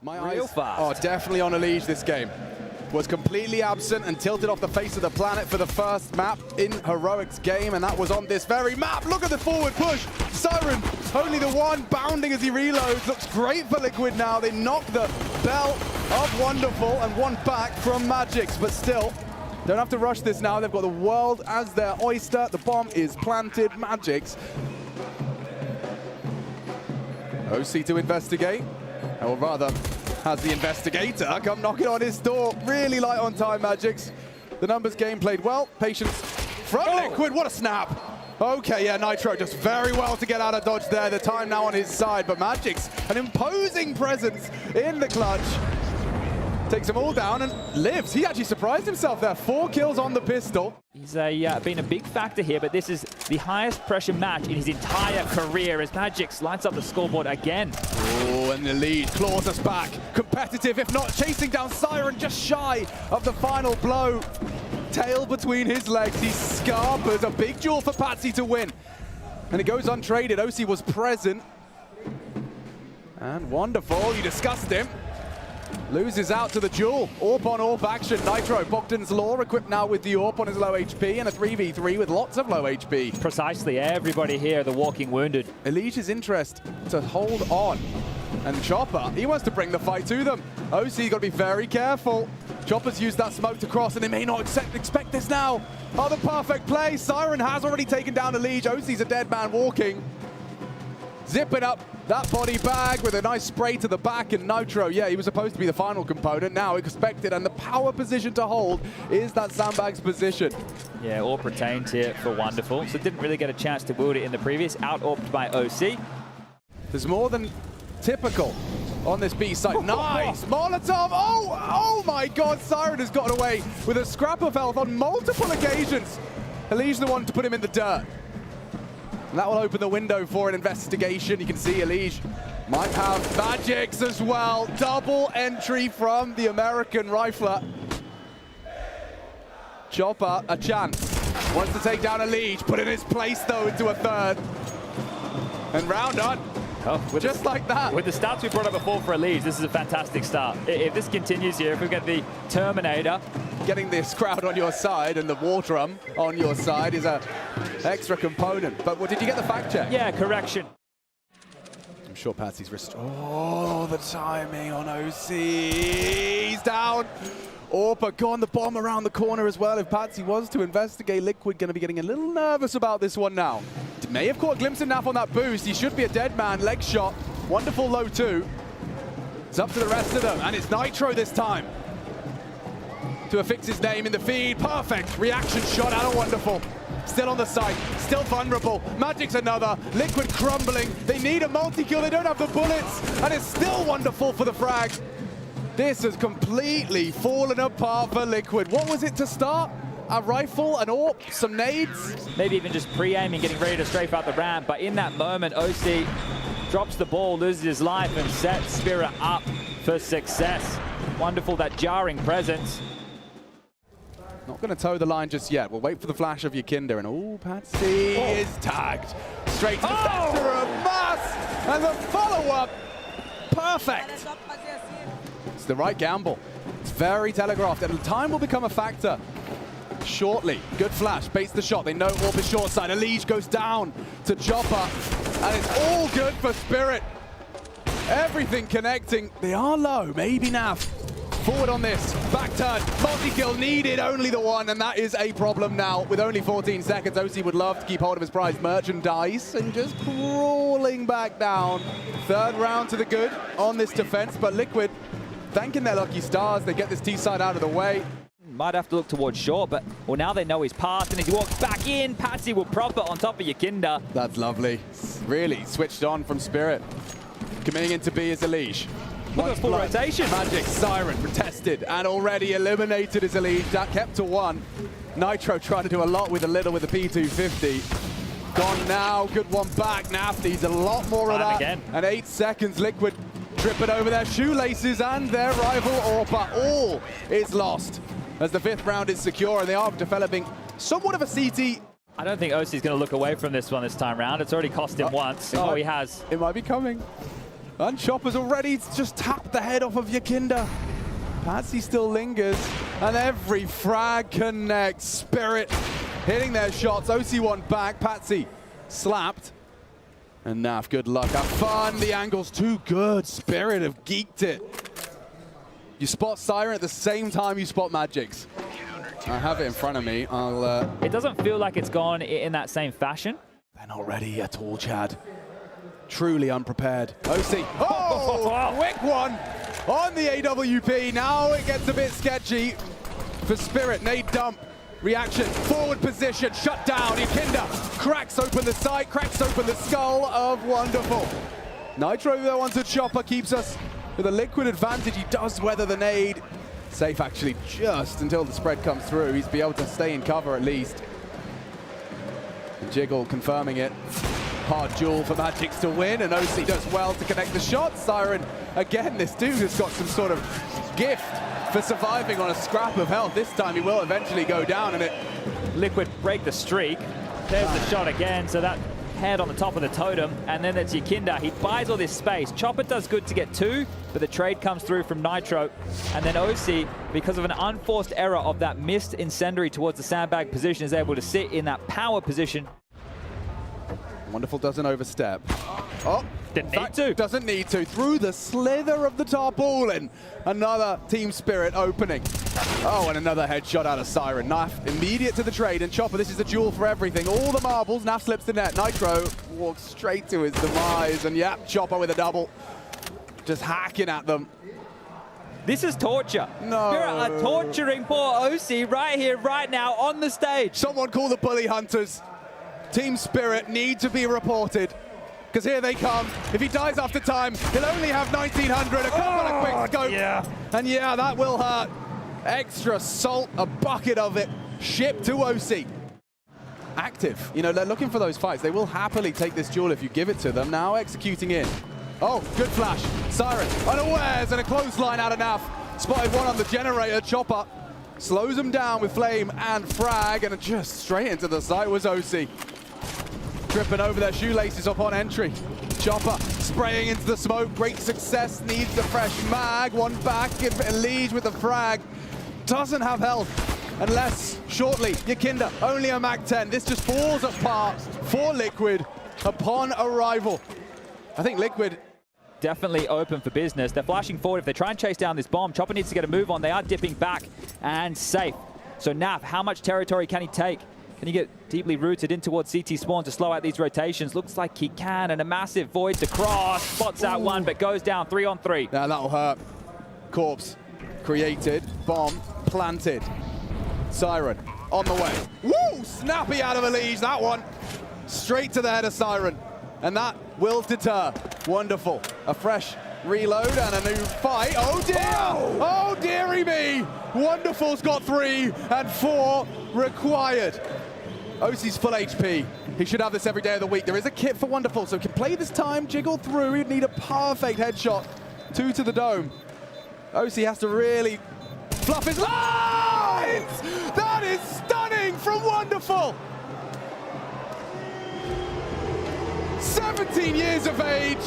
My Real eyes fast. are definitely on a leash this game. Was completely absent and tilted off the face of the planet for the first map in Heroic's game, and that was on this very map. Look at the forward push. Siren, only the one, bounding as he reloads. Looks great for Liquid now. They knock the belt of Wonderful and one back from Magix, but still, don't have to rush this now. They've got the world as their oyster. The bomb is planted. Magix. OC to investigate, or rather, has the investigator come knocking on his door. Really light on time, Magix. The numbers game played well. Patience from Liquid. What a snap. Okay, yeah, Nitro just very well to get out of dodge there. The time now on his side, but Magix, an imposing presence in the clutch. Takes them all down and lives. He actually surprised himself there. 4 kills on the pistol. He's been a big factor here, but this is the highest pressure match in his entire career as Magix lights up the scoreboard again. Oh, and the lead claws us back. Competitive, if not chasing down Siren, just shy of the final blow. Tail between his legs. He scarpers. A big duel for Patsy to win. And it goes untraded. OC was present. And Wonderful, you discussed him. Loses out to the duel. AWP on AWP action. Nitro, Bogdan's Law, equipped now with the AWP on his low HP and a 3v3 with lots of low HP. Precisely, everybody here, the walking wounded. Elijah's interest to hold on. And Chopper, he wants to bring the fight to them. OC's got to be very careful. Chopper's used that smoke to cross and they may not expect this now. Oh, the perfect play. Siren has already taken down Elijah. OC's a dead man walking. Zipping up that body bag with a nice spray to the back, and Nitro, yeah, he was supposed to be the final component, now expected, and the power position to hold is that sandbag's position. Yeah, AWP retained here for Wonderful, so didn't really get a chance to wield it in the previous, out-AWPed by OC. There's more than typical on this B side. Nice! Molotov! Oh my god, Siren has gotten away with a scrap of health on multiple occasions. Elijah's the one to put him in the dirt. And that will open the window for an investigation. You can see Elijah might have Magix as well. Double entry from the American rifler. Chopper, a chance. Wants to take down Elijah, put in his place though into a third. And round on. Oh, just like that. With the stats we brought up before for Elijah, this is a fantastic start. If this continues here, if we get the Terminator. Getting this crowd on your side and the war drum on your side is a extra component. But did you get the fact check? Yeah, correction. I'm sure Patsy's wrist. Oh, the timing on OC. He's down. Orpa gone, the bomb around the corner as well. If Patsy was to investigate, Liquid going to be getting a little nervous about this one now. May have caught a glimpse of Naf on that boost. He should be a dead man. Leg shot. Wonderful low 2. It's up to the rest of them. And it's Nitro this time to affix his name in the feed. Perfect reaction shot out of Wonderful. Still on the side, still vulnerable. Magic's another. Liquid crumbling. They need a multi-kill. They don't have the bullets. And it's still Wonderful for the frag. This has completely fallen apart for Liquid. What was it to start? A rifle, an AWP, some nades? Maybe even just pre-aiming, getting ready to strafe out the ramp. But in that moment, OC drops the ball, loses his life, and sets Spirit up for success. Wonderful, that jarring presence. Not going to toe the line just yet. We'll wait for the flash of Yakinda, and oh, Patsy is tagged. Straight to the center of mass, and the follow-up, perfect. It's the right gamble. It's very telegraphed, and time will become a factor shortly. Good flash, baits the shot. They know AWP is short side. Elijah goes down to Chopper, and it's all good for Spirit. Everything connecting. They are low, maybe Nav. Forward on this, back turn, multi-kill needed, only the one, and that is a problem now. With only 14 seconds, OC would love to keep hold of his prized merchandise, and just crawling back down. Third round to the good on this defense, but Liquid thanking their lucky stars. They get this T-side out of the way. Might have to look towards short, but well, now they know his path, and if he walks back in, Patsy will prop it on top of Yakinda. That's lovely. Really switched on from Spirit. Coming into B is Elijah. Look at full rotation. Magic, Siren, protested, and already eliminated is Elijah. That kept to 1. Nitro trying to do a lot with a little with the P250. Gone now, good one back. Naf needs a lot more of that. Again. And 8 seconds, Liquid tripping over their shoelaces and their rival Orpa. All is lost as the 5th round is secure, and they are developing somewhat of a CT. I don't think OC is going to look away from this one this time round. It's already cost him once. Oh, he has. It might be coming. And Chopper's already just tapped the head off of Yakinda. Patsy still lingers, and every frag connects. Spirit hitting their shots. OC1 back, Patsy slapped. And NaV, good luck, have fun. The angle's too good. Spirit have geeked it. You spot Siren at the same time you spot Magix. I have it in front of me. It doesn't feel like it's gone in that same fashion. They're not ready at all, Chad. Truly unprepared. OC. Oh, quick one on the AWP. Now it gets a bit sketchy for Spirit. Nade dump. Reaction. Forward position. Shut down. Yakinda cracks open the sight. Cracks open the skull of Wonderful. Nitro, though, onto Chopper, keeps us with a liquid advantage. He does weather the nade. Safe, actually, just until the spread comes through. He's be able to stay in cover at least. And Jiggle confirming it. Hard duel for Magix to win, and OC does well to connect the shot. Siren, again, this dude has got some sort of gift for surviving on a scrap of health. This time he will eventually go down, and it... Liquid break the streak. There's the shot again, so that head on the top of the totem, and then it's Yakinda. He buys all this space. Chopper does good to get two, but the trade comes through from Nitro. And then OC, because of an unforced error of that missed incendiary towards the sandbag position, is able to sit in that power position. Wonderful doesn't overstep. Oh, didn't need to. Doesn't need to. Through the slither of the tarpaulin. Another Team Spirit opening. Oh, and another headshot out of Siren. NaV immediate to the trade, and Chopper, this is a duel for everything. All the marbles, NaV slips the net. Nitro walks straight to his demise, and yeah, Chopper with a double. Just hacking at them. This is torture. No. Spirit are torturing poor OC right here, right now, on the stage. Someone call the bully hunters. Team Spirit need to be reported, because here they come. If he dies after time, he'll only have 1900, a couple of quick scopes. Yeah. And yeah, that will hurt. Extra salt, a bucket of it, shipped to OC. Active, you know, they're looking for those fights. They will happily take this duel if you give it to them. Now executing in. Oh, good flash. Siren, unawares, and a clothesline out of NaV. Spotted one on the generator. Chopper slows him down with flame and frag, and just straight into the site was OC. Tripping over their shoelaces upon entry. Chopper spraying into the smoke. Great success. Needs the fresh mag. One back. Elige with the frag. Doesn't have health. Unless shortly, Yakinda only a mag 10. This just falls apart for Liquid upon arrival. I think Liquid definitely open for business. They're flashing forward. If they try and chase down this bomb, Chopper needs to get a move on. They are dipping back and safe. So NaV, how much territory can he take? Can he get deeply rooted in towards CT spawn to slow out these rotations? Looks like he can, and a massive void to cross. Spots out one, but goes down 3 on 3. Yeah, that'll hurt. Corpse created, bomb planted. Siren on the way. Woo! Snappy out of Elige, that one. Straight to the head of Siren. And that will deter. Wonderful. A fresh reload and a new fight. Oh dear! Oh dearie me! Wonderful's got 3 and 4 required. OC's full HP. He should have this every day of the week. There is a kit for Wonderful, so he can play this time, jiggle through. He'd need a perfect headshot. 2 to the dome. OC has to really fluff his lines! That is stunning from Wonderful! 17 years of age,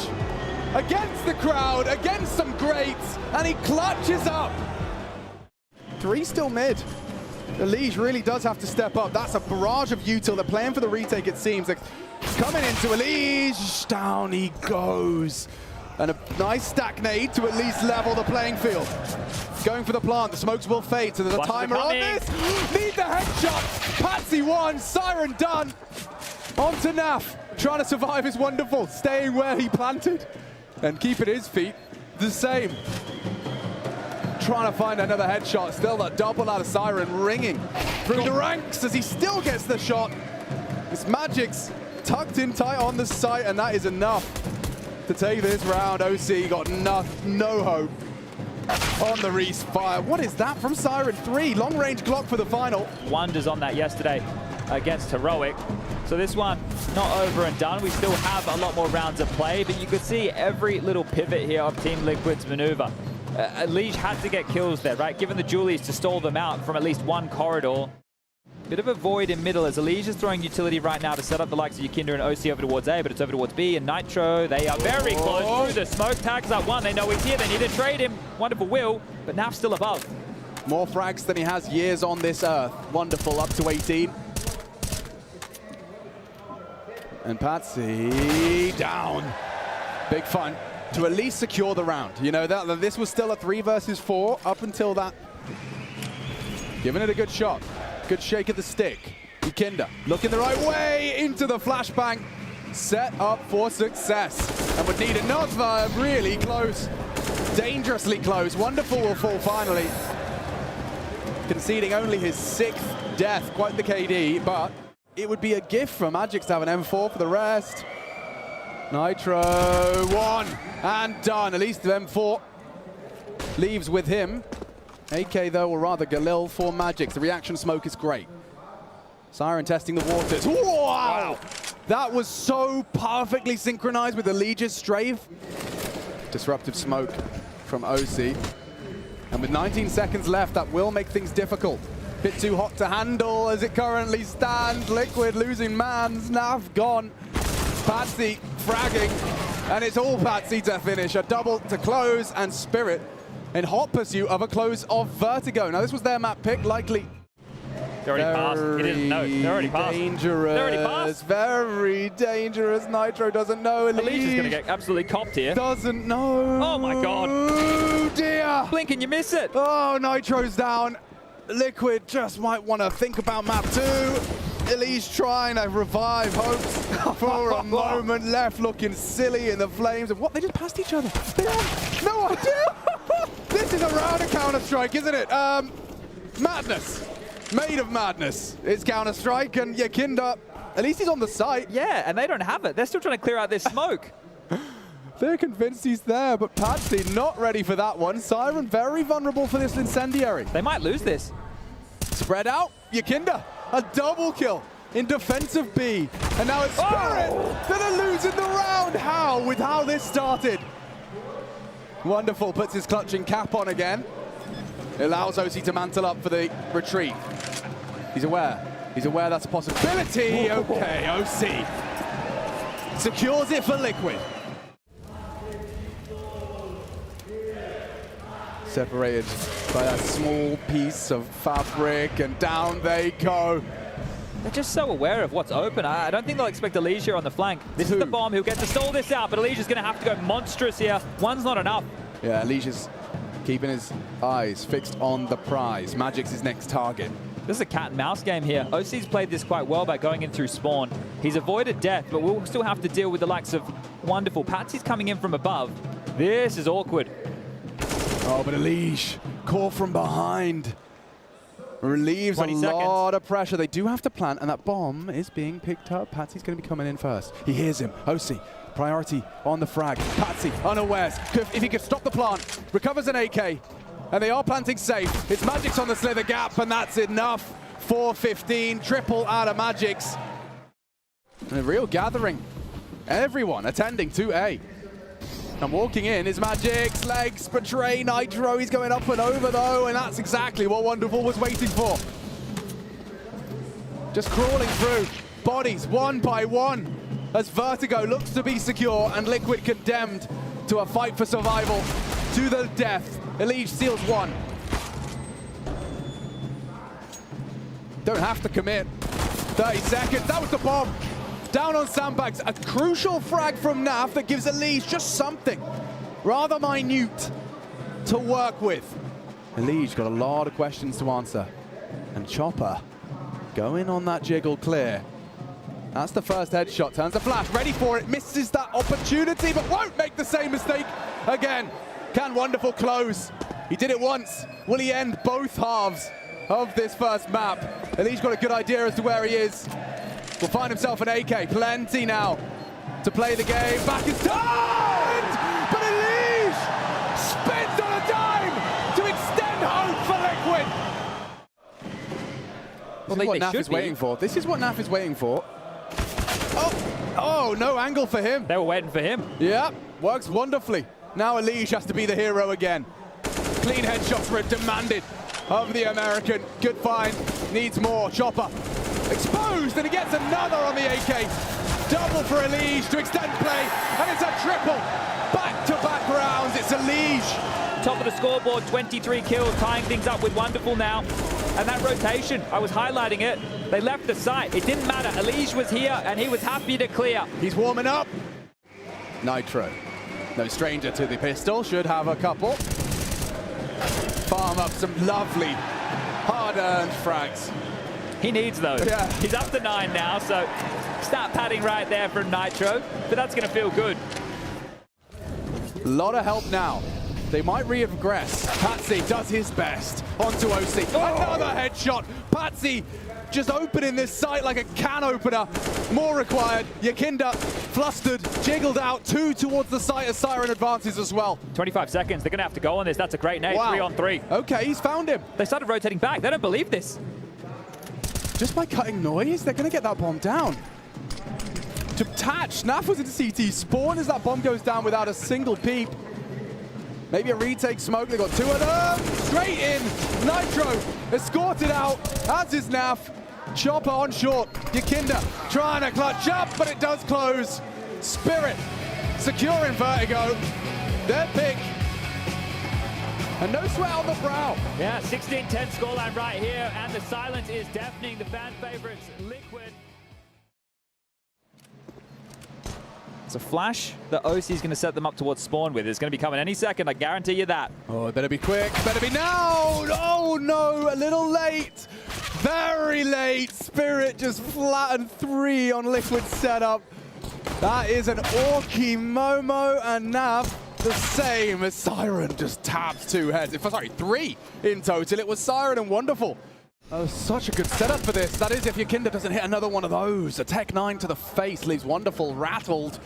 against the crowd, against some greats, and he clutches up. 3 still mid. Elige really does have to step up. That's a barrage of util. They're playing for the retake, it seems. They're coming into Elige. Down he goes. And a nice stack nade to at least level the playing field. Going for the plant. The smokes will fade, so there's a timer on this. Need the headshot. Patsy won. Siren done. On to NaV. Trying to survive is Wonderful. Staying where he planted. And keeping his feet the same. Trying to find another headshot. Still that double out of Siren ringing through the ranks as he still gets the shot. It's Magix tucked in tight on the site, and that is enough to take this round. OC got no hope on the respire. What is that from Siren? 3 long-range Glock for the final. Wonders on that yesterday against Heroic. So this one, not over and done. We still have a lot more rounds of play, but you could see every little pivot here of Team Liquid's maneuver. Elige had to get kills there, right? Given the Julies to stall them out from at least one corridor. Bit of a void in middle as Elijah is throwing utility right now to set up the likes of Yakinder and OC over towards A, but it's over towards B, and Nitro, they are very close through the smoke. Tags up one, they know he's here, they need to trade him. Wonderful will, but Nav's still above. More frags than he has years on this earth. Wonderful, up to 18. And Patsy down. Big fun to at least secure the round. You know, that this was still a 3 versus 4 up until that. Giving it a good shot. Good shake of the stick. Yakinder looking the right way into the flashbang. Set up for success. And would need another really close. Dangerously close. Wonderful will fall finally. Conceding only his 6th death. Quite the KD, but it would be a gift for Magic to have an M4 for the rest. Nitro, 1 and done. At least the M4 leaves with him. AK though, or rather Galil for Magic. The reaction smoke is great. Siren testing the waters. Wow! That was so perfectly synchronized with Elijah's strafe. Disruptive smoke from OC. And with 19 seconds left, that will make things difficult. Bit too hot to handle as it currently stands. Liquid losing mans, Nav gone. Patsy fragging, and it's all Patsy to finish. A double to close, and Spirit in hot pursuit of a close of Vertigo. Now this was their map pick, likely. They already passed. He didn't know. They already passed. Dangerous. They already passed. Very dangerous. Nitro doesn't know. Elijah's going to get absolutely copped here. Doesn't know. Oh my god. Oh dear. Blink and you miss it. Oh, Nitro's down. Liquid just might want to think about map 2. Elise trying to revive hopes for a moment left, looking silly in the flames of what? They just passed each other. They have no idea. This is around a Counter-Strike, isn't it? Madness. Made of madness. It's Counter-Strike, and Yakinder, at least he's on the site. Yeah, and they don't have it. They're still trying to clear out this smoke. They're convinced he's there, but Patsy not ready for that one. Siren very vulnerable for this incendiary. They might lose this. Spread out, Yakinder, a double kill in defensive B. And now it's Spirit that are losing the round. How? With how this started. Wonderful, puts his clutching cap on again. It allows OC to mantle up for the retreat. He's aware that's a possibility. Okay, OC secures it for Liquid. Separated by that small piece of fabric, and down they go. They're just so aware of what's open. I don't think they'll expect Elijah on the flank. This is the bomb. He'll get to stall this out, but Elijah's going to have to go monstrous here. One's not enough. Yeah, Elijah's keeping his eyes fixed on the prize. Magic's his next target. This is a cat and mouse game here. OC's played this quite well by going in through spawn. He's avoided death, but we'll still have to deal with the likes of Wonderful. Patsy's coming in from above. This is awkward. Oh, but Elijah caught from behind. Relieves a lot of pressure. They do have to plant, and that bomb is being picked up. Patsy's going to be coming in first. He hears him. OC, priority on the frag. Patsy, unawares. If he could stop the plant, recovers an AK, and they are planting safe. It's Magic's on the slither gap, and that's enough. 4-15, triple out of Magic's. And a real gathering. Everyone attending to A. And walking in is Magic's legs betray Nitro. He's going up and over though, and that's exactly what Wonderful was waiting for. Just crawling through bodies one by one as Vertigo looks to be secure and Liquid condemned to a fight for survival to the death. Elijah steals one. Don't have to commit. 30 seconds, that was the bomb. Down on sandbags, a crucial frag from Nav that gives Elijah just something rather minute to work with. Elijah got a lot of questions to answer. And Chopper going on that jiggle clear. That's the first headshot, turns the flash, ready for it, misses that opportunity, but won't make the same mistake again. Can Wonderful close? He did it once. Will he end both halves of this first map? Elijah's got a good idea as to where he is. Will find himself an AK, plenty now to play the game. Back is turned, but Elijah spins on a dime to extend hope for Liquid. This is what NaV is waiting for. This is what NaV is waiting for. Oh, no angle for him. They were waiting for him. Yeah, works wonderfully. Now Elijah has to be the hero again. Clean headshots were demanded of the American. Good find, needs more. Chopper exposed, and he gets another on the AK. Double for Elige to extend play, and it's a triple. Back-to-back rounds, it's Elige. Top of the scoreboard, 23 kills, tying things up with Wonderful now. And that rotation, I was highlighting it. They left the site. It didn't matter. Elige was here, and he was happy to clear. He's warming up. Nitro, no stranger to the pistol, should have a couple. Farm up some lovely, hard-earned frags. He needs those. Yeah. He's up to 9 now, so start padding right there from Nitro, but that's going to feel good. A lot of help now. They might regress. Patsy does his best onto OC. Another headshot. Patsy just opening this site like a can opener. More required. Yakinda flustered, jiggled out. 2 towards the site as Siren advances as well. 25 seconds. They're going to have to go on this. That's a great nade. Wow. 3 on 3. Okay, he's found him. They started rotating back. They don't believe this. Just by cutting noise, they're going to get that bomb down. To Tatch, Naf was in CT spawn as that bomb goes down without a single peep. Maybe a retake smoke, they got 2 of them. Straight in, Nitro escorted out, as is Naf. Chopper on short, Yakinda trying to clutch up, but it does close. Spirit securing Vertigo, their pick. And no sweat on the brow. Yeah, 16-10 scoreline right here, and the silence is deafening. The fan favorites, Liquid. It's a flash that OC is going to set them up towards spawn with. It's going to be coming any second, I guarantee you that. Oh, it better be quick, better be now! Oh no, a little late. Very late. Spirit just flattened 3 on Liquid setup. That is an Orky Momo, and Nav the same as Siren just taps 2 heads. Sorry, 3 in total. It was Siren and Wonderful. Oh, such a good setup for this. That is if Yakinda doesn't hit another one of those. A Tech 9 to the face leaves Wonderful rattled.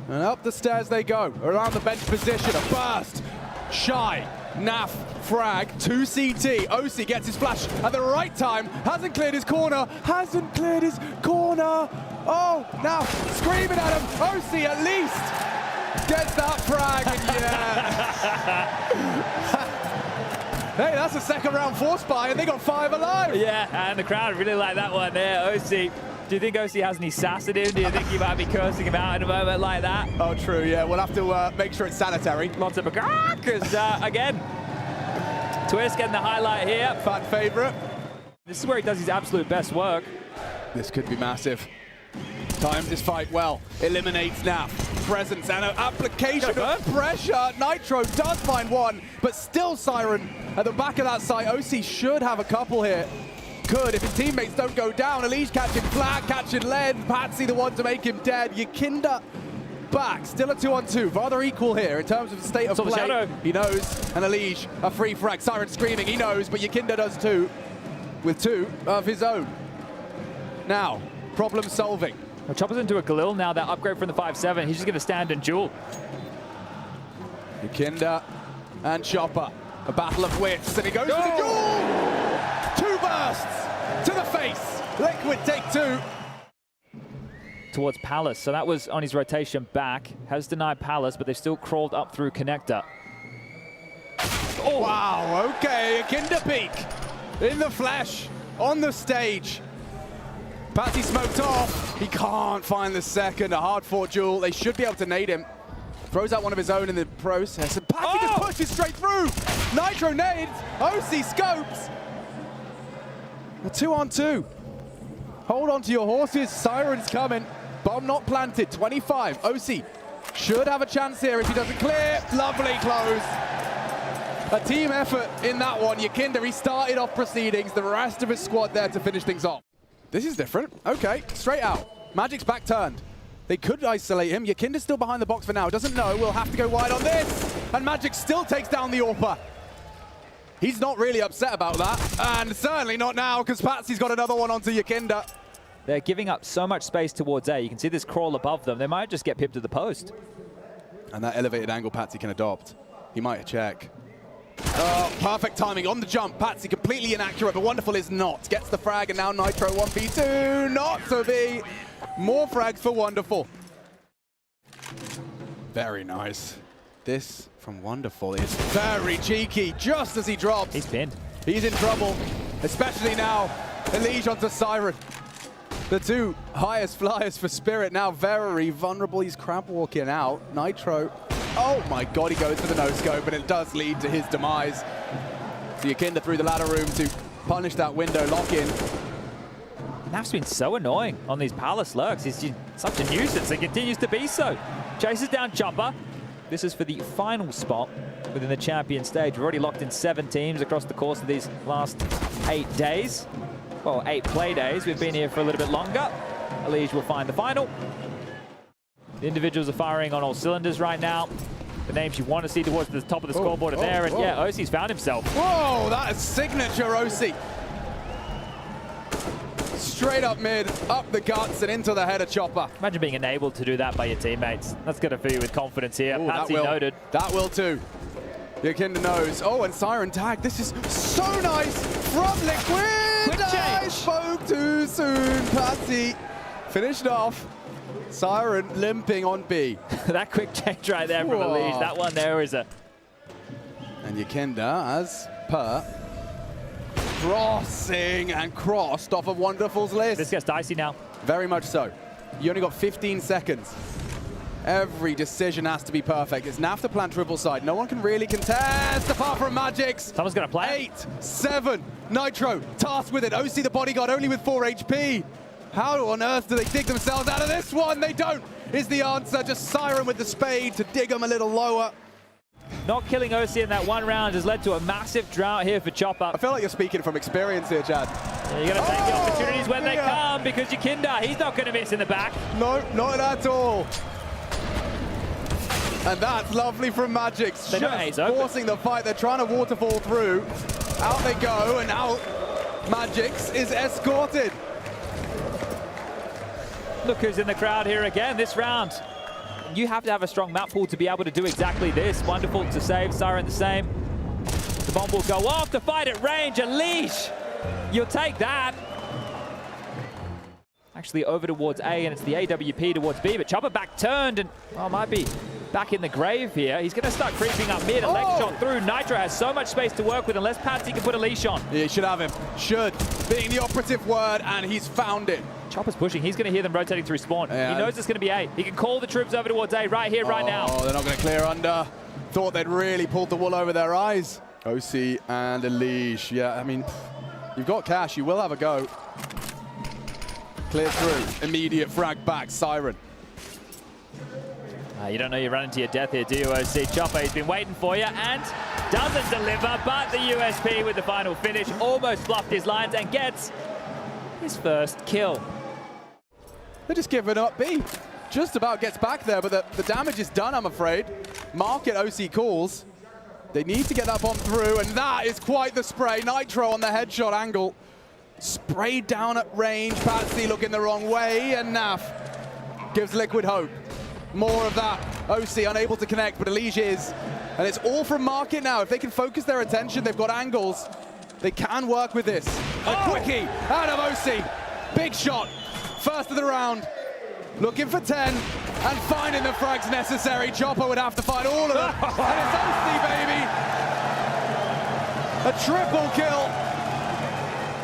And up the stairs they go. Around the bench position, a burst. Shy, Naf, frag, 2 CT. OC gets his flash at the right time. Hasn't cleared his corner. Hasn't cleared his corner. Oh, now screaming at him. OC at least gets that frag. And yeah. Hey, that's a second round force buy, and they got 5 alive. Yeah, and the crowd really like that one there. OC, do you think OC has any sass in him? Do you think he might be cursing him out in a moment like that? Oh, true, yeah. We'll have to make sure it's sanitary. Lots of because again, Twist getting the highlight here. Fan favorite. This is where he does his absolute best work. This could be massive. Times this fight well. Eliminates Naf. Presence and an application of pressure. Nitro does find 1, but still Siren at the back of that site. OC should have a couple here. Could if his teammates don't go down. Elige catching flag, catching lead. Patsy the one to make him dead. Yakinda back. Still a 2-on-2. Rather equal here in terms of the state of play. Shadow. He knows. And Elige, a free frag. Siren screaming. He knows, but Yakinda does too. With 2 of his own. Now, problem solving. Well, Chopper's into a Galil now, that upgrade from the 5-7. He's just going to stand and duel. Yakinda and Chopper. A battle of wits, and he goes for the duel! 2 bursts to the face. Liquid take 2. Towards Palace, so that was on his rotation back. Has denied Palace, but they've still crawled up through Connector. Oh. Wow, okay, Yakinda peek. In the flesh, on the stage. Patsy smoked off. He can't find the second. A hard-fought duel. They should be able to nade him. Throws out one of his own in the process. And Patsy just pushes straight through. Nitro nades. OC scopes. A 2-on-2. Hold on to your horses. Siren's coming. Bomb not planted. 25. OC should have a chance here if he doesn't clear. Lovely close. A team effort in that one. Yakinda, he started off proceedings. The rest of his squad there to finish things off. This is different. Okay, straight out. Magic's back turned. They could isolate him. Yakinda's still behind the box for now. Doesn't know. We'll have to go wide on this. And Magic still takes down the AWPer. He's not really upset about that. And certainly not now, because Patsy's got another one onto Yakinda. They're giving up so much space towards A. You can see this crawl above them. They might just get pipped to the post. And that elevated angle Patsy can adopt. He might check. Oh, perfect timing on the jump. Patsy completely inaccurate, but Wonderful is not. Gets the frag, and now Nitro 1v2. Not to be. More frags for Wonderful. Very nice. this from Wonderful is very cheeky, just as he drops. He's pinned. He's in trouble, especially now. Elige onto Siren. The two highest flyers for Spirit now very vulnerable. He's crab walking out. Nitro, oh my god, he goes for the no-scope, but it does lead to his demise. So Yakinda through the ladder room to punish that window lock-in. NaVi's been so annoying on these palace lurks. He's such a nuisance and continues to be so. Chases down Chopper. This is for the final spot within the champion stage. We've already locked in 7 teams across the course of these last 8 days. Well, 8 play days. We've been here for a little bit longer. Elige will find the final. The individuals are firing on all cylinders right now. The names you want to see towards the top of the scoreboard are there. And yeah, OC's found himself. Whoa, that is signature OC. Straight up mid, up the guts, and into the head of Chopper. Imagine being enabled to do that by your teammates. That's going to fill you with confidence here. Patsy noted. That will too. Yakinda knows. Oh, and Siren tag. This is so nice from Liquid. Quick change. I spoke too soon. Patsy finished off. Siren limping on B. That quick change right there from Elige. That one there is a... And Yakinda, as per, crossing and crossed off of Wonderful's list. This gets dicey now. Very much so. You only got 15 seconds. Every decision has to be perfect. It's NaV to plant triple side. No one can really contest apart from Magix. Someone's going to play. 8, 7. Nitro tasked with it. OC the bodyguard only with 4 HP. How on earth do they dig themselves out of this one? They don't, is the answer. Just Siren with the spade to dig them a little lower. Not killing OC in that one round has led to a massive drought here for Chopper. I feel like you're speaking from experience here, Chad. Yeah, you're going to take the opportunities when they come, because Yakinda, he's not going to miss in the back. No, not at all. And that's lovely from Magix. They know he's open. Forcing the fight. They're trying to waterfall through. Out they go, and now Magix is escorted. Look who's in the crowd here again this round. You have to have a strong map pool to be able to do exactly this. Wonderful to save, Siren the same. The bomb will go off, the fight at range, Elige. You'll take that. Actually over towards A, and it's the AWP towards B, but Chopper back turned and, well, might be back in the grave here. He's going to start creeping up mid, a leg shot through. Nitro has so much space to work with unless Patsy can put a leash on. Yeah, he should have him. Should, being the operative word, and he's found it. Chopper's pushing. He's going to hear them rotating through spawn. Yeah. He knows it's going to be A. He can call the troops over towards A right here, right now. Oh, they're not going to clear under. Thought they'd really pulled the wool over their eyes. OC and Elige. Yeah, I mean, you've got cash. You will have a go. Clear through. Immediate frag back. Siren. You don't know you run into your death here, do you, OC? Chopper, he's been waiting for you and doesn't deliver, but the USP with the final finish almost fluffed his lines and gets his first kill. They're just giving up B. Just about gets back there, but the damage is done, I'm afraid. Market OC calls. They need to get that bomb through, and that is quite the spray. Nitro on the headshot angle. Sprayed down at range. Patsy looking the wrong way, and NaV gives Liquid hope. More of that. OC unable to connect, but Elige is. And it's all from Market now. If they can focus their attention, they've got angles. They can work with this. A quickie out of OC. Big shot. First of the round. Looking for 10 and finding the frags necessary. Chopper would have to find all of them. And it's OC, baby. A triple kill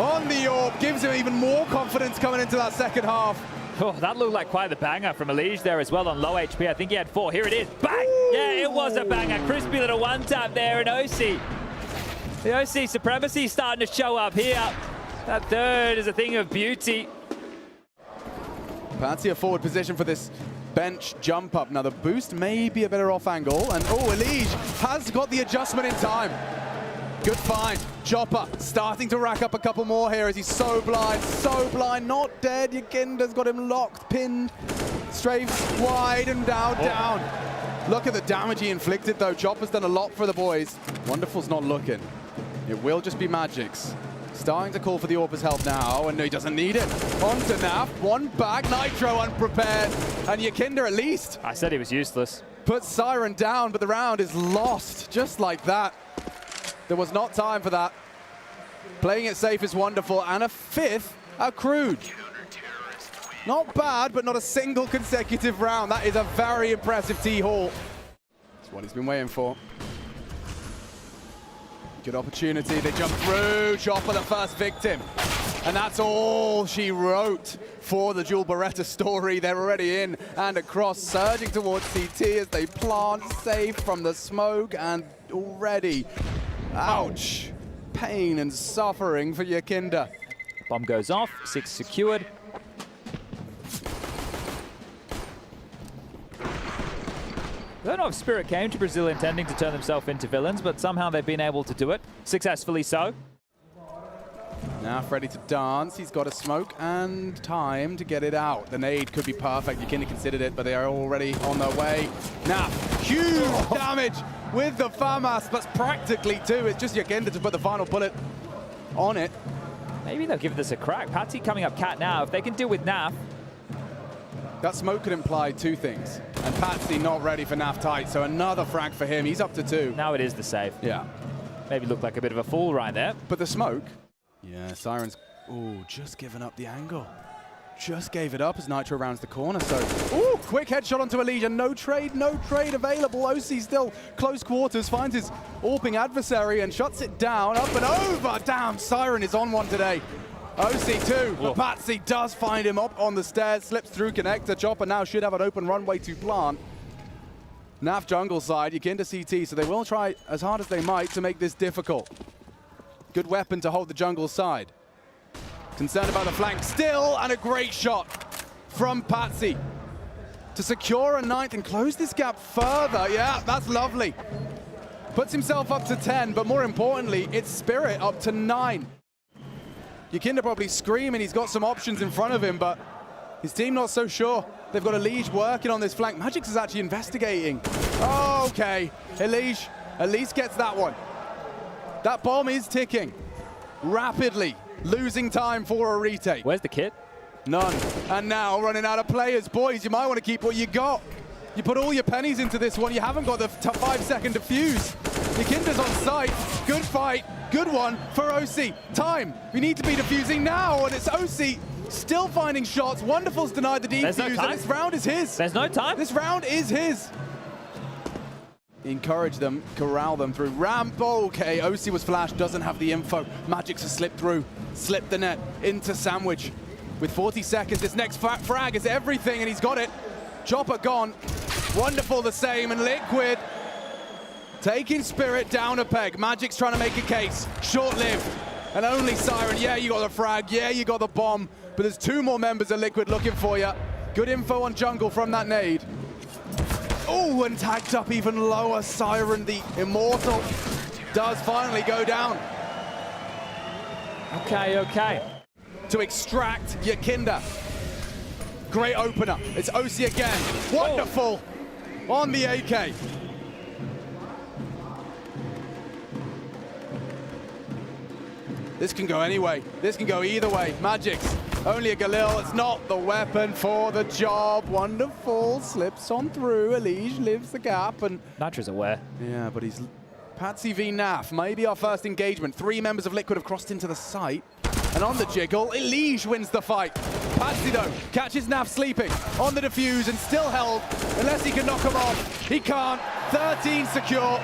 on the AWP. Gives him even more confidence coming into that second half. Oh, that looked like quite the banger from Elige there as well on low HP. I think he had 4. Here it is. Bang! Yeah, it was a banger. Crispy little one-tap there, and OC. The OC supremacy starting to show up here. That third is a thing of beauty. Patsy a forward position for this bench jump up. Now the boost may be a better off angle, and Elige has got the adjustment in time. Good find. Chopper starting to rack up a couple more here as he's so blind, not dead. Yakinda's got him locked, pinned. Strafes wide and down. Look at the damage he inflicted though. Chopper's done a lot for the boys. Wonderful's not looking. It will just be Magix. Starting to call for the AWP's help now, and he doesn't need it. On to NaV, one back, Nitro unprepared, and Yakinda at least. I said he was useless. Puts Siren down, but the round is lost, just like that. There was not time for that. Playing it safe is Wonderful, and a 5th accrued. Not bad, but not a single consecutive round. That is a very impressive T-Haul. what he's been waiting for. Good opportunity, they jump through, Chopper the first victim. And that's all she wrote for the Dual Beretta story. They're already in and across, surging towards CT as they plant, safe from the smoke, and already, ouch, pain and suffering for Yakinda. Bomb goes off, 6 secured. I don't know if Spirit came to Brazil intending to turn themselves into villains, but somehow they've been able to do it, successfully so. Now ready to dance, he's got a smoke and time to get it out. The nade could be perfect, Yakinda considered it, but they are already on their way. Now, huge damage with the FAMAS, that's practically two. It's just Yakinda to put the final bullet on it. Maybe they'll give this a crack. Patsy coming up cat now. If they can deal with NaV. That smoke could imply two things. And Patsy not ready for NaV tight, so another frag for him. He's up to 2. Now it is the save. Yeah. Maybe looked like a bit of a fool right there. But the smoke, yeah, Siren's, just given up the angle. Just gave it up as Nitro rounds the corner, so, quick headshot onto Elysia. No trade available. OC still close quarters, finds his AWPing adversary and shuts it down, up and over. Damn, Siren is on one today. OC2, but Patsy does find him up on the stairs, slips through connector. Chopper now should have an open runway to plant. NaV jungle side, Yakinda CT, so they will try as hard as they might to make this difficult. Good weapon to hold the jungle side. Concerned about the flank still, and a great shot from Patsy to secure a 9th and close this gap further. Yeah, that's lovely. Puts himself up to 10, but more importantly, it's Spirit up to 9. Yakinda probably screaming, he's got some options in front of him, but his team not so sure. They've got Elysia working on this flank. Magix is actually investigating. Oh, okay, Elysia at least gets that one. That bomb is ticking rapidly, losing time for a retake. Where's the kit? None. And now running out of players. Boys, you might want to keep what you got. You put all your pennies into this one. You haven't got the 5-second defuse. Yakinda's on site. Good fight. Good one for OC. Time. We need to be defusing now, and it's OC still finding shots. Wonderful's denied the defuse, and this round is his. There's no time. This round is his. Encourage them, corral them through ramp. Okay, OC was flashed, doesn't have the info. Magix has slipped through, slipped the net into Sandwich. With 40 seconds, this next frag is everything, and he's got it. Chopper gone. Wonderful the same, and Liquid taking Spirit down a peg. Magix trying to make a case. Short-lived. And only Siren. Yeah, you got the frag. Yeah, you got the bomb. But there's 2 more members of Liquid looking for you. Good info on jungle from that nade. Oh, and tagged up even lower. Siren, the immortal, does finally go down. Okay. To extract Yakinda. Great opener. It's OC again. Wonderful on the AK. This can go anyway. This can go either way. Magix, only a Galil. It's not the weapon for the job. Wonderful. Slips on through. Elysia lives the gap. And Nitro's aware. yeah, but he's Patsy v NaV. Maybe our first engagement. 3 members of Liquid have crossed into the site. And on the jiggle, Elysia wins the fight. Patsy, though, catches NaV sleeping on the defuse and still held, unless he can knock him off. He can't. 13 secure.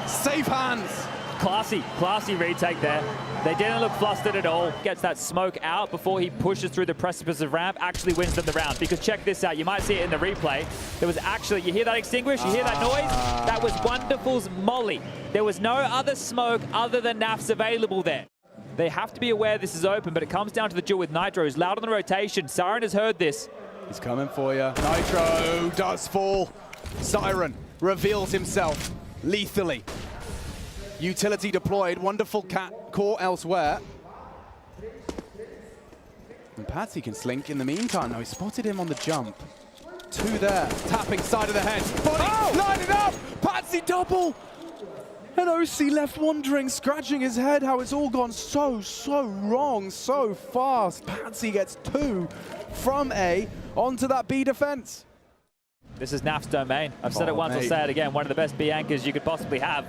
Safe hands. Classy retake there. They didn't look flustered at all. Gets that smoke out before he pushes through the precipice of ramp, actually wins them the round. Because check this out, you might see it in the replay. There was actually, you hear that extinguish? You hear that noise? That was Wonderful's molly. There was no other smoke other than NaV's available there. They have to be aware this is open, but it comes down to the duel with Nitro, who's loud on the rotation. Siren has heard this. He's coming for you. Nitro does fall. Siren reveals himself lethally. Utility deployed. Wonderful cat core elsewhere. And Patsy can slink in the meantime. Now he spotted him on the jump. 2 there. Tapping side of the head. Body lining up. Patsy double. And OC left wondering, scratching his head, how it's all gone so wrong, so fast. Patsy gets 2 from A onto that B defense. This is NaV's domain. I've said it once, I'll say it again. One of the best B anchors you could possibly have.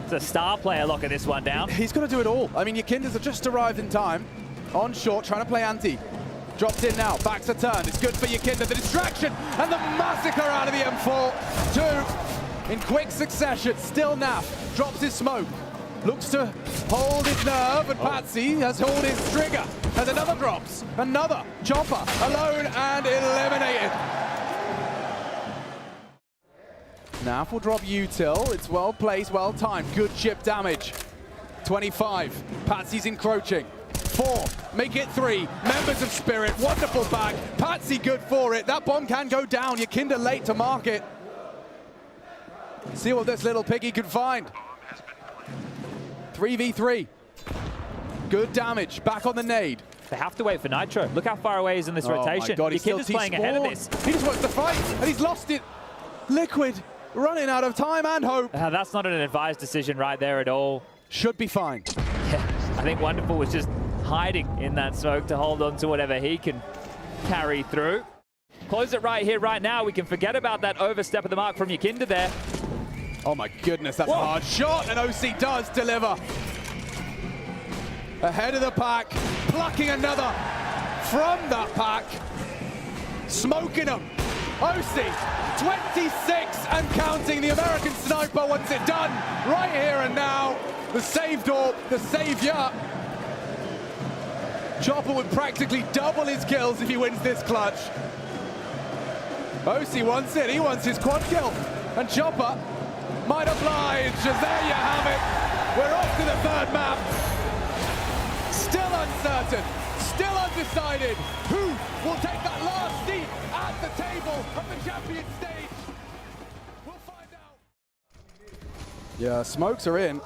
It's a star player locking this one down. He's got to do it all. I mean, Yakinda's have just arrived in time. On short, trying to play anti. Drops in now, backs a turn. It's good for Yakinda. The distraction and the massacre out of the M4. 2 in quick succession. Still NaV drops his smoke. Looks to hold his nerve, and Patsy has held his trigger. As another drops, another chopper alone and eliminated. NaV will drop util. It's well placed, well timed. Good chip damage. 25. Patsy's encroaching. 4. Make it 3. Members of Spirit. Wonderful back. Patsy good for it. That bomb can go down. Yakinda late to mark it. See what this little piggy can find. 3v3. Good damage. Back on the nade. They have to wait for Nitro. Look how far away he is in this rotation. My God, he's Yakinda's playing ahead of this. He just wants to fight, and he's lost it. Liquid running out of time and hope. That's not an advised decision right there at all. Should be fine. Yeah, I think Wonderful was just hiding in that smoke to hold on to whatever he can carry through. Close it right here, right now. We can forget about that overstep of the mark from Yakinda there. Oh my goodness, that's a hard shot, and OC does deliver. Ahead of the pack, plucking another from that pack. Smoking them. OC, 26 and counting. The American sniper wants it done right here and now. The save door, the savior. Chopper would practically double his kills if he wins this clutch. OC wants it, he wants his quad kill. And Chopper might oblige, as there you have it. We're off to the third map. Still uncertain, still undecided. Who will take that last seat at the table of the champion stage? We'll find out. Yeah, smokes are in.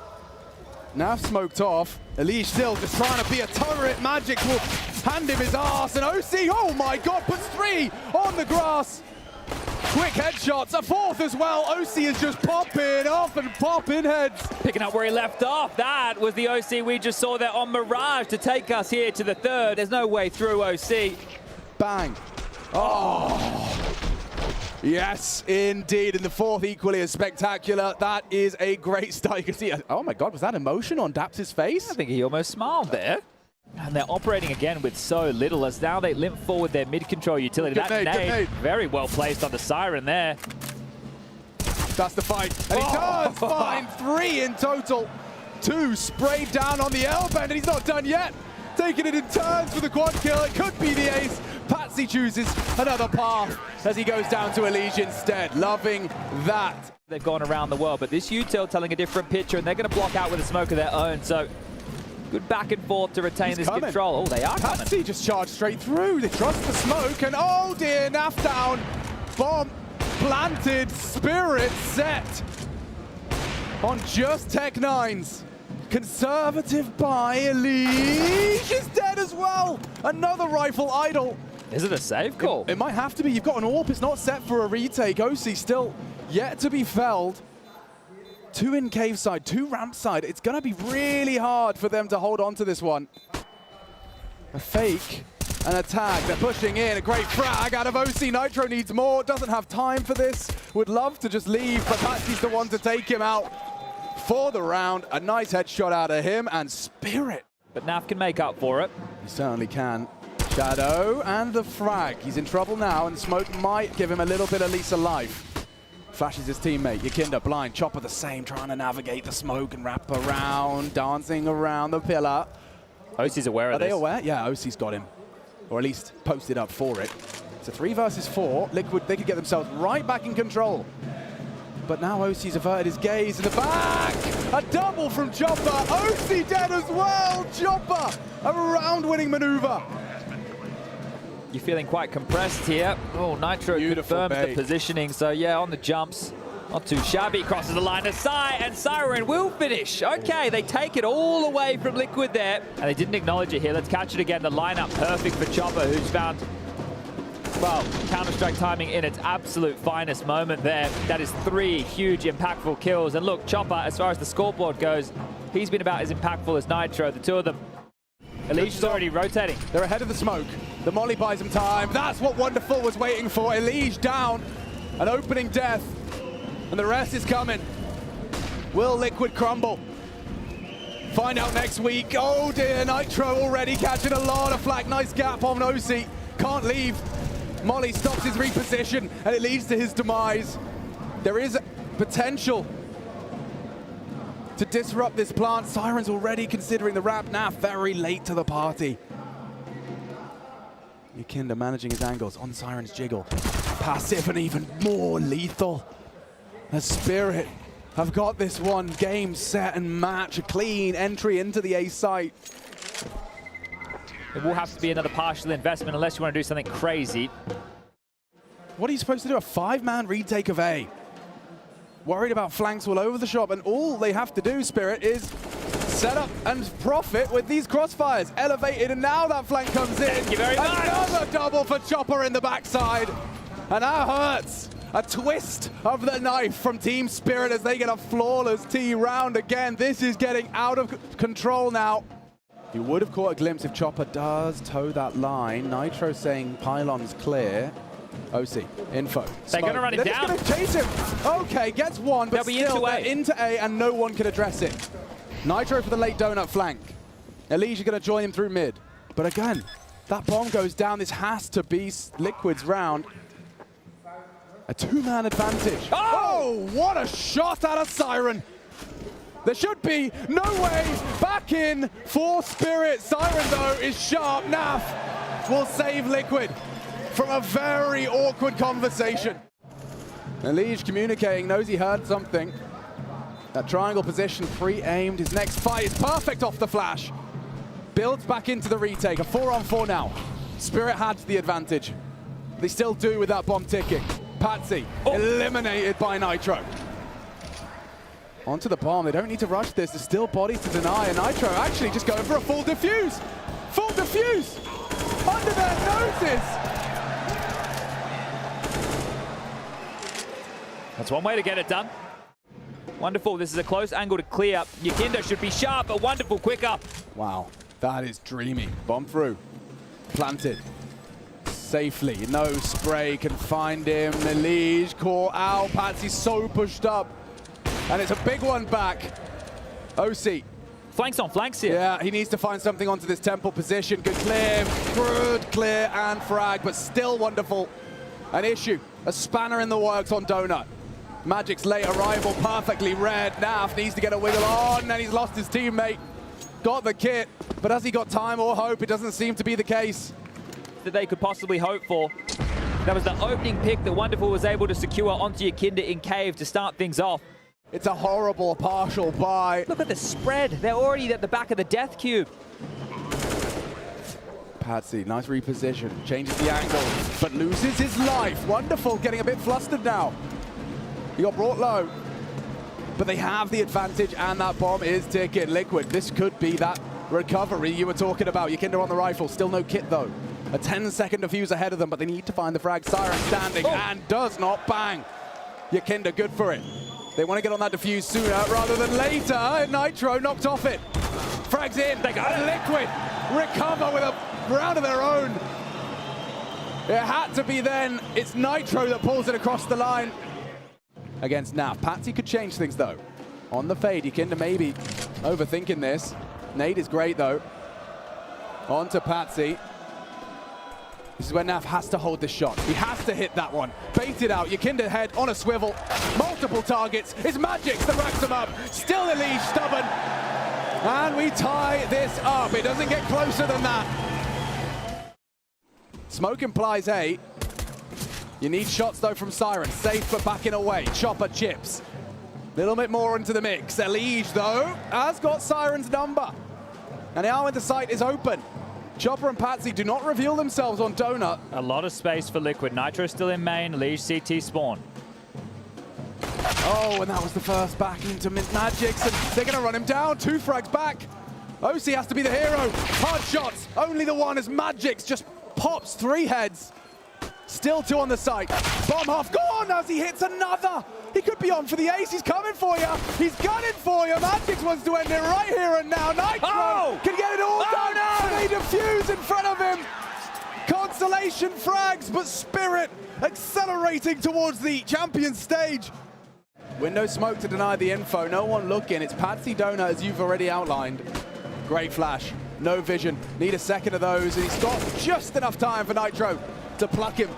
NaV smoked off. Elige still just trying to be a turret. Magic will hand him his arse. And OC, oh my God, puts 3 on the grass. Quick headshots, a 4th as well. OC is just popping off and popping heads. Picking up where he left off. That was the OC we just saw there on Mirage to take us here to the 3rd. There's no way through OC. Bang. Oh. Yes, indeed. And the 4th equally as spectacular. That is a great start. You can see, oh my God, was that emotion on Daps' face? I think he almost smiled there. And they're operating again with so little as now they limp forward their mid-control utility. Good nade. Very well placed on the Siren there. That's the fight. And he does find 3 in total. 2 sprayed down on the L-bend, and he's not done yet. Taking it in turns for the quad kill. It could be the ace. Patsy chooses another path as he goes down to Elige instead. Loving that. They've gone around the world, but this util telling a different picture, and they're going to block out with a smoke of their own. So good back and forth to retain this control. Oh, they are coming. Patsy just charged straight through. They trust the smoke, and oh dear, NaV down. Bomb planted, Spirit set on just Tech 9s. Conservative buy. Elige is dead as well. Another rifle idle. Is it a save call? It might have to be. You've got an AWP. It's not set for a retake. OC still yet to be felled. 2 in cave side, 2 ramp side. It's going to be really hard for them to hold on to this one. A fake and a tag. They're pushing in. A great frag out of OC. Nitro needs more. Doesn't have time for this. Would love to just leave, but Patsy's the one to take him out for the round. A nice headshot out of him and Spirit. But NaV can make up for it. He certainly can. Shadow and the frag. He's in trouble now, and smoke might give him a little bit of lease of life. Flashes his teammate, Yakinda blind, Chopper the same, trying to navigate the smoke and wrap around, dancing around the pillar. OC's aware of this. Are they aware? Yeah, OC's got him. Or at least posted up for it. It's a 3 versus 4. Liquid, they could get themselves right back in control. But now OC's averted his gaze in the back. A double from Chopper. OC dead as well. Chopper, a round-winning maneuver. You're feeling quite compressed here. Oh, Nitro confirms the positioning. So yeah, on the jumps, not too shabby. Crosses the line of sight, and Siren will finish. Okay, they take it all away from Liquid there. And they didn't acknowledge it here. Let's catch it again. The lineup perfect for Chopper, who's found, well, Counter-Strike timing in its absolute finest moment there. That is 3 huge, impactful kills. And look, Chopper, as far as the scoreboard goes, he's been about as impactful as Nitro, the 2 of them. Elige is already rotating. They're ahead of the smoke. The molly buys him time. That's what Wonderful was waiting for. Elige down. An opening death. And the rest is coming. Will Liquid crumble? Find out next week. Oh dear, Nitro already catching a lot of flack. Nice gap on OC. Can't leave. Molly stops his reposition, and it leads to his demise. There is potential to disrupt this plant. Siren's already considering the wrap. Now very late to the party. nykytilan managing his angles on Siren's jiggle. Passive and even more lethal. As Spirit have got this one game, set and match. A clean entry into the A site. It will have to be another partial investment unless you want to do something crazy. What are you supposed to do? A 5-man retake of A. Worried about flanks all over the shop, and all they have to do, Spirit, is set up and profit with these crossfires. Elevated, and now that flank comes in. Thank you very much. Another double for Chopper in the backside. And that hurts. A twist of the knife from Team Spirit as they get a flawless T round again. This is getting out of control now. You would have caught a glimpse if Chopper does toe that line. Nitro saying pylon's clear. OC, info. They're going to run it down. They're just going to chase him. Okay, gets one, but still they're into A and no one can address it. Nitro for the late donut flank. Elijah going to join him through mid. But again, that bomb goes down. This has to be Liquid's round. A 2-man advantage. Oh, what a shot out of Siren. There should be no way back in for Spirit. Siren, though, is sharp. NaV will save Liquid from a very awkward conversation. Elijah communicating, knows he heard something. That triangle position pre-aimed. His next fight is perfect off the flash. Builds back into the retake. A 4-on-4 now. Spirit had the advantage. They still do with that bomb ticking. Patsy eliminated by Nitro. Onto the bomb. They don't need to rush this. There's still bodies to deny. And Nitro actually just going for a full defuse. Full defuse under their noses. That's one way to get it done. Wonderful. This is a close angle to clear. nykytilan should be sharp, a wonderful quick up. Wow, that is dreamy. Bomb through. Planted. Safely. No spray can find him. Elijah caught out. Patsy's so pushed up. And it's a big one back. OC. Flanks on flanks here. Yeah, he needs to find something onto this temple position. Good clear and frag, but still wonderful. An issue. A spanner in the works on Donut. Magic's late arrival perfectly read. NaV needs to get a wiggle on, and he's lost his teammate. Got the kit, but has he got time or hope? It doesn't seem to be the case. That they could possibly hope for. That was the opening pick that Wonderful was able to secure onto nykytilan in cave to start things off. It's a horrible partial buy. Look at the spread. They're already at the back of the death cube. Patsy, nice reposition. Changes the angle, but loses his life. Wonderful, getting a bit flustered now. He got brought low, but they have the advantage, and that bomb is ticking. Liquid, this could be that recovery you were talking about. nykytilan on the rifle, still no kit though. A 10-second defuse ahead of them, but they need to find the frag. Siren standing and does not bang. nykytilan, good for it. They want to get on that defuse sooner rather than later. Nitro knocked off it. Frags in. They got it. Liquid recover with a round of their own. It had to be then. It's Nitro that pulls it across the line against NaV. Patsy could change things though. On the fade, nykytilan maybe overthinking this. Nade is great though. On to Patsy. This is where NaV has to hold this shot. He has to hit that one. Baited out. nykytilan head on a swivel. Multiple targets. It's Magix that racks him up. Still Elijah stubborn. And we tie this up. It doesn't get closer than that. Smoke implies A. You need shots though from Siren. Safe but backing away. Chopper chips. Little bit more into the mix. Elijah though has got Siren's number. And now the site is open. Chopper and Patsy do not reveal themselves on Donut. A lot of space for Liquid. Nitro still in main. Elijah CT spawn. Oh, and that was the first back into Magix, and they're going to run him down. 2 frags back. OC has to be the hero. Hard shots. Only the one as Magix just pops 3 heads. Still 2 on the site. Bomb half gone as he hits another. He could be on for the ace. He's coming for you. He's gunning for you. Magix wants to end it right here and now. Nitro can get it all done. No. They defuse in front of him. Consolation frags, but Spirit accelerating towards the champion stage. Window smoke to deny the info. No one looking. It's Patsy Donut, as you've already outlined. Great flash. No vision. Need a second of those. And he's got just enough time for Nitro to pluck him.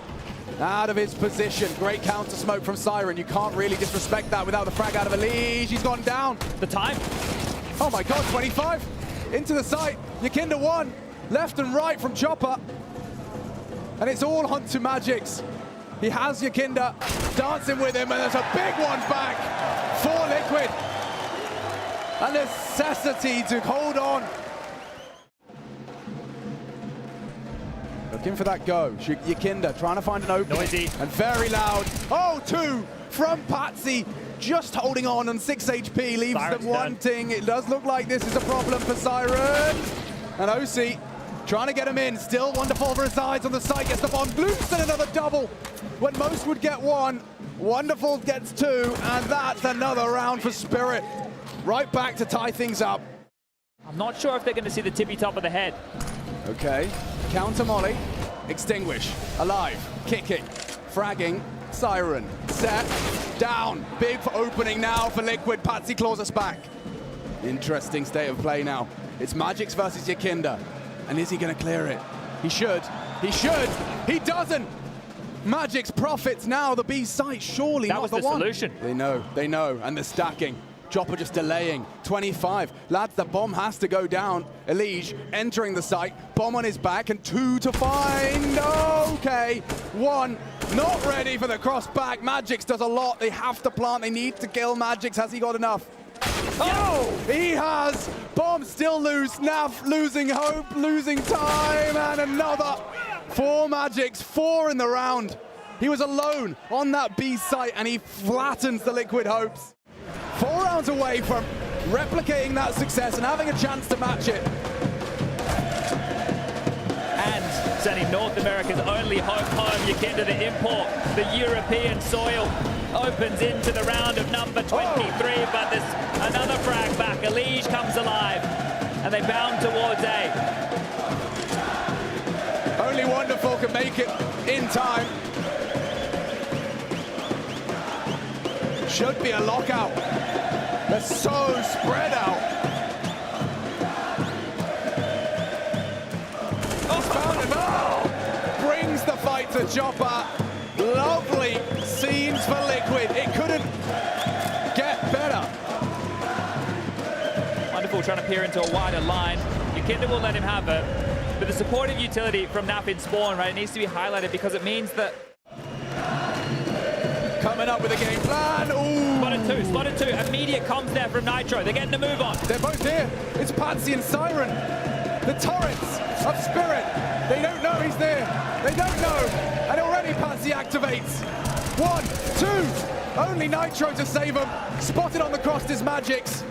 out of his position. Great counter smoke from Siren. You can't really disrespect that without the frag out of Elige. He's gone down. The time. Oh my God, 25. Into the site. Yakinda one. Left and right from Chopper. And it's all onto Magix. He has Yakinda dancing with him, and there's a big one back for Liquid. A necessity to hold on. Looking for that go. Yakinda trying to find an opening. Noisy. And very loud. Oh, two from Patsy. Just holding on 6 HP. Leaves Siren's them wanting. It does look like this is a problem for Siren. And OC trying to get him in. Still wonderful resides on the side. Gets the bomb. Loops and another double. When most would get one, Wonderful gets two. And that's another round for Spirit. Right back to tie things up. I'm not sure if they're going to see the tippy top of the head. Okay, counter molly, extinguish, alive, kicking, fragging, Siren, set, down. Big opening now for Liquid. Patsy claws us back. Interesting state of play now. It's Magix versus Yakinda. And is he going to clear it? He should. He should. He doesn't. Magix profits now. The B site, surely That not was the the one. solution. They know, and they're stacking. Chopper just delaying. 25. Lads, the bomb has to go down. Elige entering the site. Bomb on his back and 2 to find. Okay. 1. Not ready for the cross back. Magix does a lot. They have to plant. They need to kill Magix. Has he got enough? Oh, he has. Bomb still loose. Nav losing hope, losing time. And another for Magix. 4 in the round. He was alone on that B site and he flattens the Liquid hopes. 4 rounds away from replicating that success and having a chance to match it. And sending North America's only hope home, Yakinda, the import, the European soil, opens into the round of number 23, but there's another frag back. Elige comes alive, and they bound towards A. Only Wonderful can make it in time. Should be a lockout. They're so spread out. Found him. Oh! Brings the fight to Chopper. Lovely scenes for Liquid. It couldn't get better. Wonderful trying to peer into a wider line. Yakinda will let him have it. But the supportive utility from NaVi in spawn, right, it needs to be highlighted because it means that coming up with a game plan. Ooh. Spotted two. Immediate comms there from Nitro. They're getting to move on. They're both here. It's Patsy and Siren. The torrents of Spirit. They don't know he's there. They don't know. And already Patsy activates. 1, 2. Only Nitro to save him. Spotted on the cross is Magix.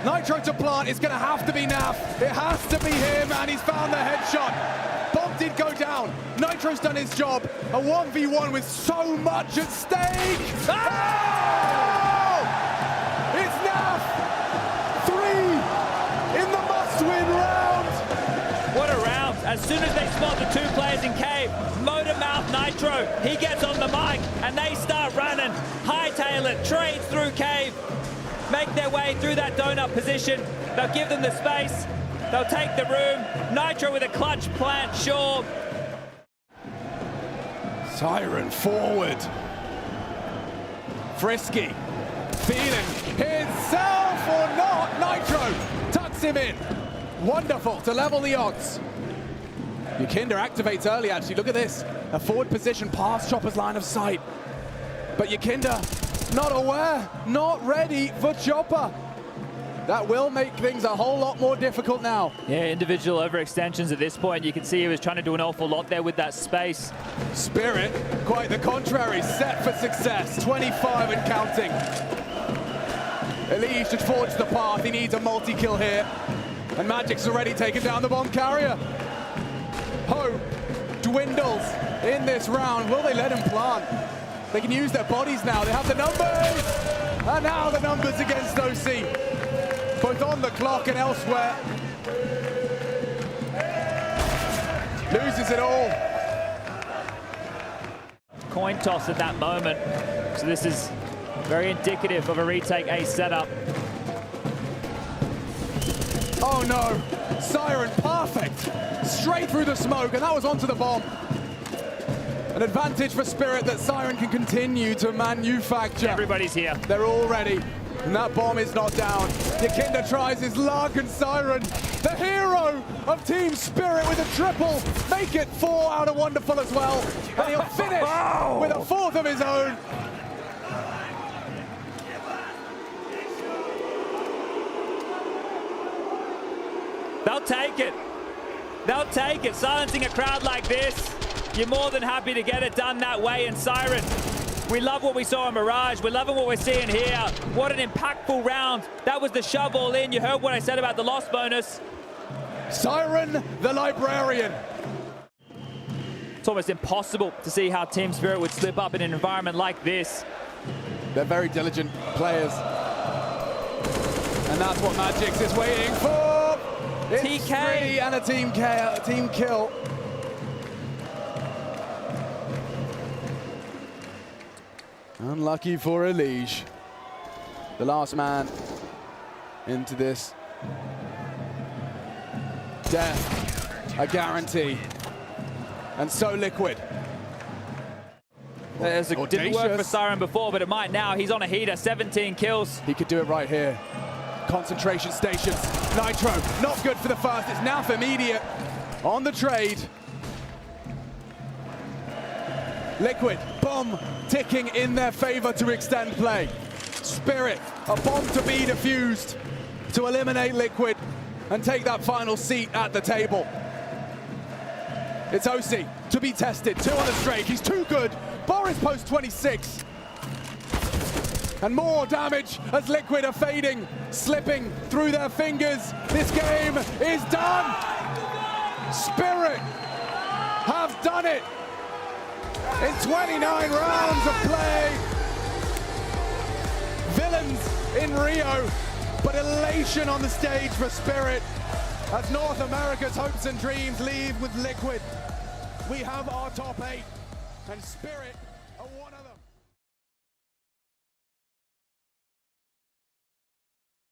Nitro to plant. It's going to have to be Nav. It has to be him. And he's found the headshot. Bomb did go down. Nitro's done his job. A 1v1 with so much at stake. Oh! It's Nav. 3 in the must-win round. What a round. As soon as they spot the 2 players in cave, motor mouth Nitro, he gets on the mic and they start running. Hightail it, trades through cave, make their way through that donut position. They'll give them the space. They'll take the room. Nitro with a clutch plant, sure. Siren forward. Frisky. Feeling himself or not. Nitro tucks him in. Wonderful to level the odds. Yakinda activates early, actually. Look at this. A forward position past Chopper's line of sight. But Yakinda not aware, not ready for Chopper. That will make things a whole lot more difficult now. Yeah, individual overextensions at this point. You can see he was trying to do an awful lot there with that space. Spirit, quite the contrary, set for success. 25 and counting. Elige should forge the path. He needs a multi-kill here. And Magic's already taken down the bomb carrier. Hope dwindles in this round. Will they let him plant? They can use their bodies now. They have the numbers. And now the numbers against OC. Both on the clock and elsewhere. Loses it all. Coin toss at that moment. So this is very indicative of a retake A setup. Oh no, Siren, perfect. Straight through the smoke, and that was onto the bomb. And An advantage for Spirit that Siren can continue to manufacture. Everybody's here. They're all ready, and that bomb is not down. Nykytilan tries his luck, and Siren, the hero of Team Spirit with a triple, make it 4 out of wonderful as well. And he'll finish with a 4th of his own. They'll take it. They'll take it. Silencing a crowd like this, you're more than happy to get it done that way. And Siren, we love what we saw in Mirage. We're loving what we're seeing here. What an impactful round. That was the shove all in. You heard what I said about the loss bonus. Siren, the librarian. It's almost impossible to see how Team Spirit would slip up in an environment like this. They're very diligent players. And that's what Magix is waiting for. It's TK 3 and a team kill. Unlucky for Elige. The last man into this. Death, a guarantee. And so Liquid. It didn't work for Siren before, but it might now. He's on a heater, 17 kills. He could do it right here. Concentration stations. Nitro, not good for the first. It's now for immediate on the trade. Liquid, bomb ticking in their favor to extend play. Spirit, a bomb to be defused to eliminate Liquid and take that final seat at the table. It's OC to be tested, 2 on a straight. He's too good. Boris post 26. And more damage as Liquid are fading, slipping through their fingers. This game is done. Spirit have done it in 29 rounds of play. Villains in Rio, but elation on the stage for Spirit as North America's hopes and dreams leave with Liquid. We have our top 8, and Spirit are one of them.